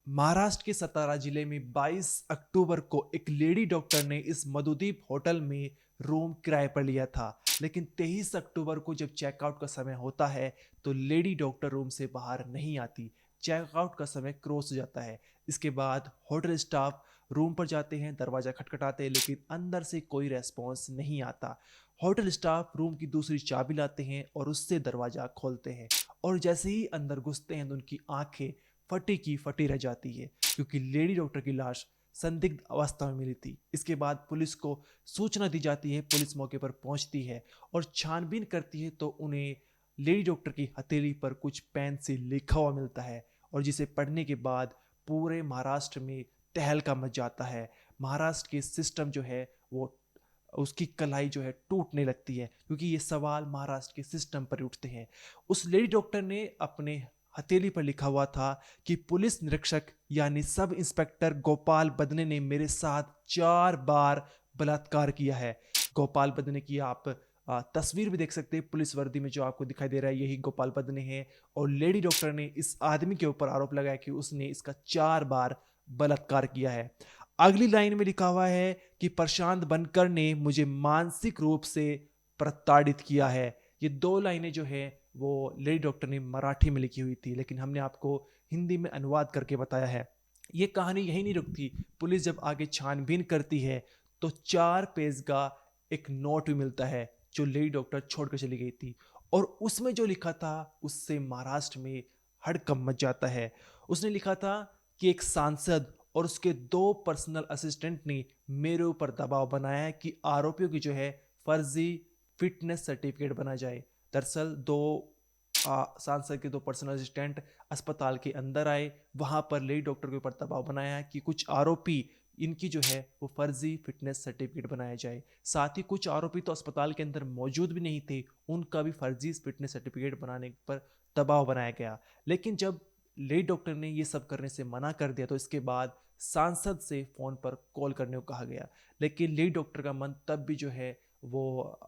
महाराष्ट्र के सतारा जिले में 22 अक्टूबर को एक लेडी डॉक्टर ने इस मधुदीप होटल में रूम किराए पर लिया था। लेकिन 23 अक्टूबर को जब चेकआउट का समय होता है तो लेडी डॉक्टर रूम से बाहर नहीं आती। चेकआउट का समय क्रॉस हो जाता है। इसके बाद होटल स्टाफ रूम पर जाते हैं, दरवाज़ा खटखटाते हैं, लेकिन अंदर से कोई रेस्पॉन्स नहीं आता। होटल स्टाफ रूम की दूसरी चाबी लाते हैं और उससे दरवाज़ा खोलते हैं, और जैसे ही अंदर घुसते हैं तो उनकी आंखें फटी की फटी रह जाती है, क्योंकि लेडी डॉक्टर की लाश संदिग्ध अवस्था में मिली थी। इसके बाद पुलिस को सूचना दी जाती है। पुलिस मौके पर पहुंचती है और छानबीन करती है तो उन्हें लेडी डॉक्टर की हथेली पर कुछ पेन से लिखा हुआ मिलता है, और जिसे पढ़ने के बाद पूरे महाराष्ट्र में तहलका मच जाता है। महाराष्ट्र के सिस्टम जो है वो, उसकी कलाई जो है टूटने लगती है, क्योंकि ये सवाल महाराष्ट्र के सिस्टम पर उठते हैं। उस लेडी डॉक्टर ने अपने हथेली पर लिखा हुआ था कि पुलिस निरीक्षक यानी सब इंस्पेक्टर गोपाल बदने ने मेरे साथ 4 बार बलात्कार किया है। गोपाल बदने की आप तस्वीर भी देख सकते हैं। पुलिस वर्दी में जो आपको दिखाई दे रहा है यही गोपाल बदने है, और लेडी डॉक्टर ने इस आदमी के ऊपर आरोप लगाया कि उसने इसका 4 बार बलात्कार किया है। अगली लाइन में लिखा हुआ है कि प्रशांत बनकर ने मुझे मानसिक रूप से प्रताड़ित किया है। ये 2 लाइनें जो है वो लेडी डॉक्टर ने मराठी में लिखी हुई थी, लेकिन हमने आपको हिंदी में अनुवाद करके बताया है। ये कहानी यही नहीं रुकती। पुलिस जब आगे छानबीन करती है तो 4 पेज का एक नोट भी मिलता है जो लेडी डॉक्टर छोड़कर चली गई थी, और उसमें जो लिखा था उससे महाराष्ट्र में हड़कंप मच जाता है। उसने लिखा था कि एक सांसद और उसके 2 पर्सनल असिस्टेंट ने मेरे ऊपर दबाव बनाया है कि आरोपियों की जो है फर्जी फिटनेस सर्टिफिकेट बनाया जाए। दरअसल दो सांसद के 2 पर्सनल असिस्टेंट अस्पताल के अंदर आए, वहां पर लेडी डॉक्टर के ऊपर दबाव बनाया कि कुछ आरोपी इनकी जो है वो फर्जी फिटनेस सर्टिफिकेट बनाया जाए। साथ ही कुछ आरोपी तो अस्पताल के अंदर मौजूद भी नहीं थे, उनका भी फर्जी फिटनेस सर्टिफिकेट बनाने पर दबाव बनाया गया। लेकिन जब लेडी डॉक्टर ने ये सब करने से मना कर दिया तो इसके बाद सांसद से फोन पर कॉल करने को कहा गया। लेकिन लेडी डॉक्टर का मन तब भी जो है वो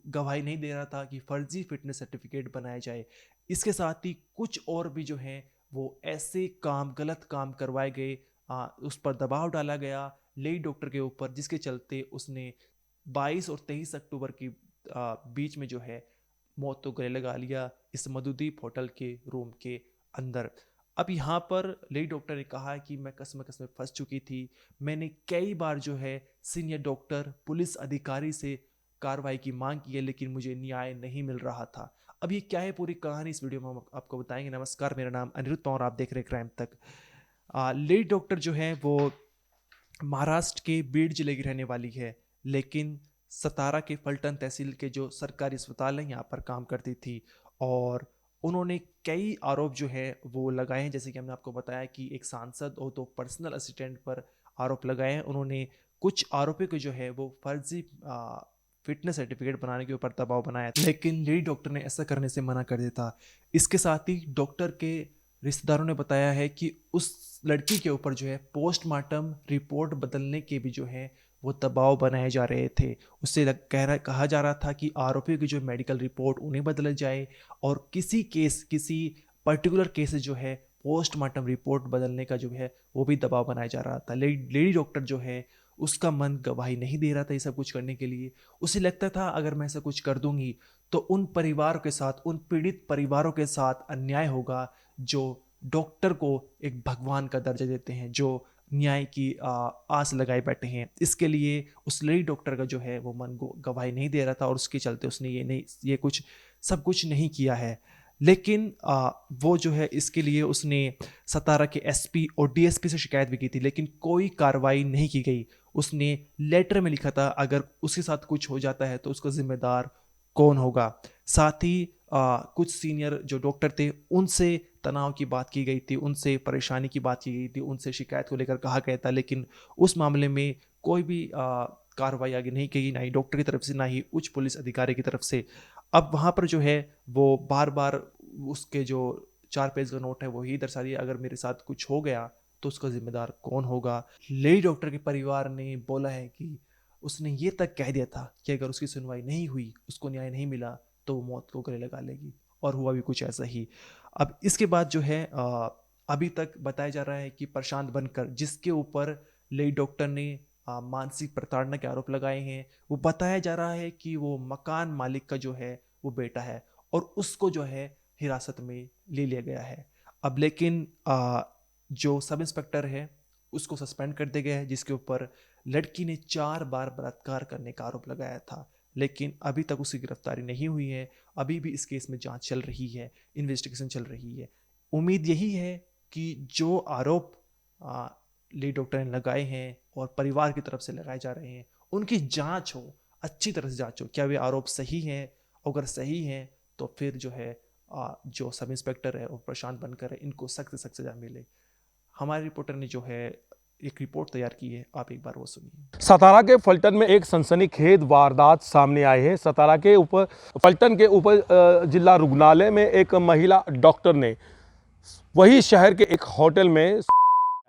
गवाही नहीं दे रहा था कि फर्जी फिटनेस सर्टिफिकेट बनाया जाए। इसके साथ ही कुछ और भी जो हैं वो ऐसे काम, गलत काम करवाए गए, उस पर दबाव डाला गया लेडी डॉक्टर के ऊपर, जिसके चलते उसने 22 और 23 अक्टूबर की बीच में जो है मौत को गले लगा लिया इस मधुदीप होटल के रूम के अंदर। अब यहाँ पर लेडी डॉक्टर ने कहा कि मैं कसम कसम फंस चुकी थी। मैंने कई बार जो है सीनियर डॉक्टर, पुलिस अधिकारी से कार्रवाई की मांग की है, लेकिन मुझे न्याय नहीं मिल रहा था। अब ये क्या है पूरी कहानी, इस वीडियो में हम आपको बताएंगे। नमस्कार, मेरा नाम अनिरुद्ध पवार, आप देख रहे हैं क्राइम तक। लेडी डॉक्टर जो है वो महाराष्ट्र के बीड जिले की रहने वाली है, लेकिन सतारा के फलटन तहसील के जो सरकारी अस्पताल है यहाँ पर काम करती थी। और उन्होंने कई आरोप जो है वो लगाए हैं, जैसे कि हमने आपको बताया कि एक सांसद और 2 पर्सनल असिस्टेंट पर आरोप लगाए हैं। उन्होंने कुछ आरोपियों को जो है वो फर्जी फिटनेस सर्टिफिकेट बनाने के ऊपर दबाव बनाया, लेकिन लेडी डॉक्टर ने ऐसा करने से मना कर दिया था। इसके साथ ही डॉक्टर के रिश्तेदारों ने बताया है कि उस लड़की के ऊपर जो है पोस्टमार्टम रिपोर्ट बदलने के भी जो है वो दबाव बनाए जा रहे थे। उससे कहा जा रहा था कि आरोपियों की जो मेडिकल रिपोर्ट उन्हें बदल जाए, और किसी पर्टिकुलर केस जो है पोस्टमार्टम रिपोर्ट बदलने का जो है वो भी दबाव बनाया जा रहा था। लेडी डॉक्टर जो है उसका मन गवाही नहीं दे रहा था ये सब कुछ करने के लिए। उसे लगता था अगर मैं ऐसा कुछ कर दूंगी तो उन परिवारों के साथ, उन पीड़ित परिवारों के साथ अन्याय होगा जो डॉक्टर को एक भगवान का दर्जा देते हैं, जो न्याय की आस लगाए बैठे हैं। इसके लिए उस लेडी डॉक्टर का जो है वो मन को गवाही नहीं दे रहा था, और उसके चलते उसने ये कुछ सब कुछ नहीं किया है। लेकिन वो जो है इसके लिए उसने सतारा के एसपी और डीएसपी से शिकायत भी की थी, लेकिन कोई कार्रवाई नहीं की गई। उसने लेटर में लिखा था अगर उसके साथ कुछ हो जाता है तो उसका जिम्मेदार कौन होगा। साथ ही कुछ सीनियर जो डॉक्टर थे उनसे तनाव की बात की गई थी, उनसे परेशानी की बात की गई थी, उनसे शिकायत को लेकर कहा गया था, लेकिन उस मामले में कोई भी कार्रवाई आगे नहीं की, ना ही डॉक्टर की तरफ से ना ही उच्च पुलिस अधिकारी की तरफ से। अब वहाँ पर जो है वो बार बार उसके जो 4 पेज का नोट है वही दर्शा दिया, अगर मेरे साथ कुछ हो गया तो उसका जिम्मेदार कौन होगा। लेडी डॉक्टर के परिवार ने बोला है कि उसने ये तक कह दिया था कि अगर उसकी सुनवाई नहीं हुई, उसको न्याय नहीं मिला, तो वो मौत को गले लगा लेगी, और हुआ भी कुछ ऐसा ही। अब इसके बाद जो है अभी तक बताया जा रहा है कि प्रशांत बनकर, जिसके ऊपर लेडी डॉक्टर ने मानसिक प्रताड़ना के आरोप लगाए हैं, वो बताया जा रहा है कि वो मकान मालिक का जो है वो बेटा है और उसको जो है हिरासत में ले लिया गया है। अब लेकिन जो सब इंस्पेक्टर है उसको सस्पेंड कर दिया गया है, जिसके ऊपर लड़की ने 4 बार बलात्कार करने का आरोप लगाया था, लेकिन अभी तक उसकी गिरफ्तारी नहीं हुई है। अभी भी इस केस में जांच चल रही है, इन्वेस्टिगेशन चल रही है। उम्मीद यही है कि जो आरोप लेडी डॉक्टर ने लगाए हैं और परिवार की तरफ से लगाए जा रहे हैं, उनकी जांच हो, अच्छी तरह से जांच हो, क्या वे आरोप सही हैं? अगर सही हैं तो फिर जो है जो सब इंस्पेक्टर है और प्रशांत बनकर है, इनको सख्त से सख्त सजा मिले। हमारे रिपोर्टर ने जो है एक रिपोर्ट तैयार की है, आप एक बार वो सुनिए। सतारा के फलटन में एक सनसनीखेज वारदात सामने आई है। सतारा के ऊपर फलटन के ऊपर जिला रुग्णालय में एक महिला डॉक्टर ने वही शहर के एक होटल में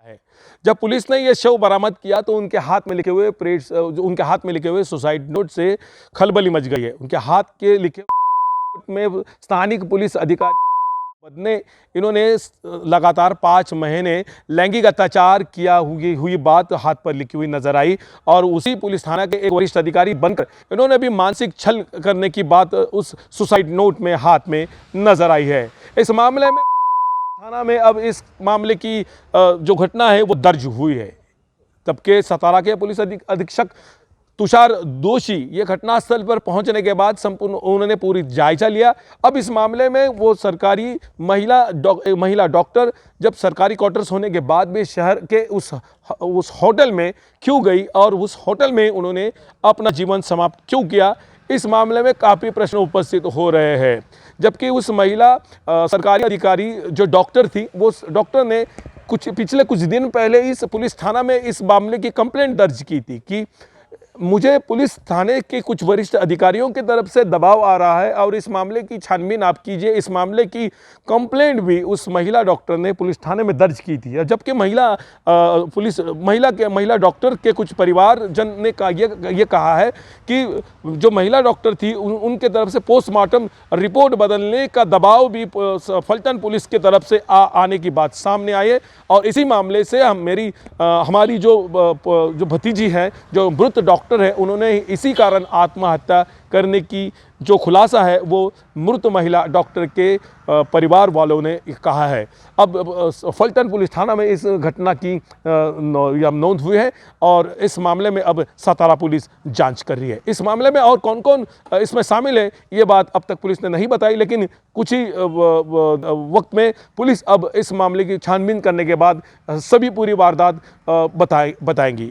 है। जब पुलिस ने यह शव बरामद किया तो उनके हाथ में लिखे हुए उनके हाथ में लिखे हुए सुसाइड नोट से खलबली मच गई है। उनके हाथ के लिखे नोट में स्थानीय पुलिस अधिकारी ने इन्होंने लगातार 5 महीने लैंगिक अत्याचार किया हुई बात हाथ पर लिखी हुई नजर आई और उसी पुलिस थाना के एक वरिष्ठ अधिकारी बनकर इन्होंने भी मानसिक छल करने की बात उस सुसाइड नोट में हाथ में नजर आई है। इस मामले में थाना में अब इस मामले की जो घटना है वो दर्ज हुई है। तबके सतारा के पुलिस अधीक्षक तुषार दोषी ये घटनास्थल पर पहुंचने के बाद संपूर्ण उन्होंने पूरी जायजा लिया। अब इस मामले में वो सरकारी महिला डॉक्टर जब सरकारी क्वार्टर्स होने के बाद भी शहर के उस होटल में क्यों गई और उस होटल में उन्होंने अपना जीवन समाप्त क्यों किया, इस मामले में काफ़ी प्रश्न उपस्थित हो रहे हैं। जबकि उस महिला सरकारी अधिकारी जो डॉक्टर थी, वो डॉक्टर ने पिछले कुछ दिन पहले इस पुलिस थाना में इस मामले की कंप्लेंट दर्ज की थी कि मुझे पुलिस थाने के कुछ वरिष्ठ अधिकारियों की तरफ से दबाव आ रहा है और इस मामले की छानबीन आप कीजिए। इस मामले की कंप्लेंट भी उस महिला डॉक्टर ने पुलिस थाने में दर्ज की थी। जबकि महिला डॉक्टर के कुछ परिवारजन ने ये कहा है कि जो महिला डॉक्टर थी उनके तरफ से पोस्टमार्टम रिपोर्ट बदलने का दबाव भी फलटन पुलिस की तरफ से आने की बात सामने आई है। और इसी मामले से हमारी जो भतीजी है, जो मृत डॉक्टर है, उन्होंने इसी कारण आत्महत्या करने की जो खुलासा है वो मृत महिला डॉक्टर के परिवार वालों ने कहा है। अब फलटन पुलिस थाना में इस घटना की नोंद हुई है और इस मामले में अब सतारा पुलिस जांच कर रही है। इस मामले में और कौन कौन इसमें शामिल है ये बात अब तक पुलिस ने नहीं बताई, लेकिन कुछ ही वक्त में पुलिस अब इस मामले की छानबीन करने के बाद सभी पूरी वारदात बताएंगी।